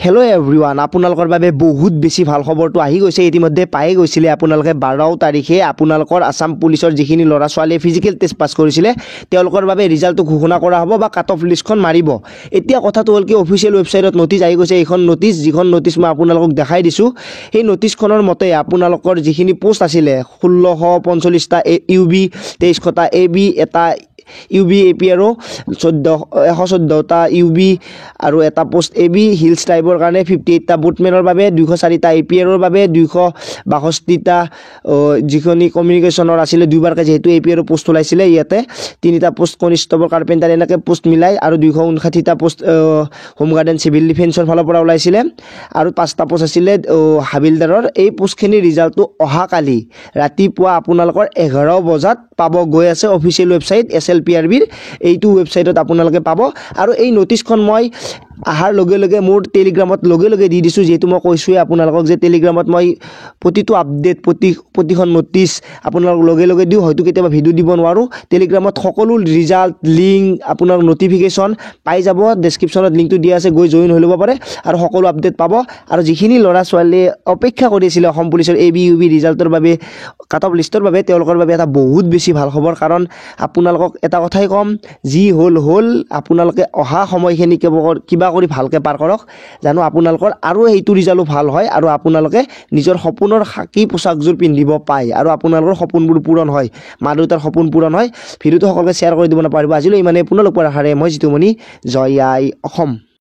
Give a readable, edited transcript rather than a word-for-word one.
Hello' everyone, আপোনালোকৰ বাবে বহুত বেছি ভাল খবৰটো আহি গৈছে। ইতিমধ্যে পাই গৈছিলে আপোনালোকে 12 তাৰিখে আপোনালোকৰ আসাম পুলিচৰ যিখিনি ল'ৰা ছোৱালীয়ে ফিজিকেল টেষ্ট পাছ কৰিছিলে তেওঁলোকৰ বাবে ৰিজাল্টটো ঘোষণা কৰা হ'ব বা কাট অফ লিষ্টখন মাৰিব। এতিয়া কথাটো হ'ল কি, অফিচিয়েল ৱেবছাইটত নটিচ আহি গৈছে। এইখন নটিচ, যিখন নটিচ মই আপোনালোকক দেখাই দিছোঁ, সেই নটিচখনৰ মতে আপোনালোকৰ যিখিনি পোষ্ট আছিলে 1645টা UB, 2300টা AB, এটা UB AP আৰু 114টা UB আৰু এটা পোষ্ট AB হিলছ টাইপৰ কাৰণে 58টা বুটমেনৰ বাবে, 204টা APRৰ বাবে, 262টা যিখিনি কমিউনিকেশ্যনৰ আছিলে দুবাৰকৈ যিহেতু APR পোষ্ট ওলাইছিলে, ইয়াতে 3টা পোষ্ট কনিষ্টেবল কাৰ্পেণ্টাৰ এনেকৈ পোষ্ট মিলাই আৰু 259টা পোষ্ট হোম গাৰ্ডেন চিভিল ডিফেন্সৰ ফালৰ পৰা ওলাইছিলে আৰু 5টা পোষ্ট আছিলে হাবিলদাৰৰ। এই পোষ্টখিনিৰ ৰিজাল্টটো অহাকালি ৰাতিপুৱা আপোনালোকৰ 11 বজাত পাব গৈ আছে অফিচিয়েল ৱেবছাইট SLPRBৰ। এইটো ৱেবছাইটত আপোনালোকে পাব আৰু এই নটিচখন মই আহাৰ লগে লগে মোৰ টেলিগ্ৰামত লগে লগে দি দিছোঁ। যিহেতু মই কৈছোঁৱে আপোনালোকক যে টেলিগ্ৰামত মই প্ৰতিটো আপডেট, প্ৰতিখন নটিচ আপোনালোকক লগে লগে দিওঁ। হয়তো কেতিয়াবা ভিডিঅ' দিব নোৱাৰোঁ। টেলিগ্ৰামত সকলো ৰিজাল্ট, লিংক, আপোনাৰ নটিফিকেশ্যন পাই যাব। ডেছক্ৰিপশ্যনত লিংকটো দিয়া আছে, গৈ জইন হৈ ল'ব পাৰে আৰু সকলো আপডেট পাব। আৰু যিখিনি ল'ৰা ছোৱালীয়ে অপেক্ষা কৰিছিলে অসম পুলিচৰ AB UB ৰিজাল্টৰ বাবে, কাট অফ লিষ্টৰ বাবে, তেওঁলোকৰ বাবে এটা বহুত বেছি ভাল খবৰ। কাৰণ আপোনালোকক এটা কথাই ক'ম, যি হ'ল আপোনালোকে অহা সময়খিনি কিবা কৰি ভালকৈ পাৰ কৰক, জানো আপোনালোকৰ আৰু সেইটো ৰিজাল্টো ভাল হয় আৰু আপোনালোকে নিজৰ সপোনৰ খাকী পোচাকযোৰ পিন্ধিব পায় আৰু আপোনালোকৰ সপোনবোৰ পূৰণ হয়, মা দেউতাৰ সপোন পূৰণ হয়। ভিডিঅ'টো সকলোকে শ্বেয়াৰ কৰি দিব নাপাহৰিব। আজিলৈ ইমানে, পুনৰ লগ পোৱাৰ আশাৰে মই জিতুমণি। জয় আই অসম।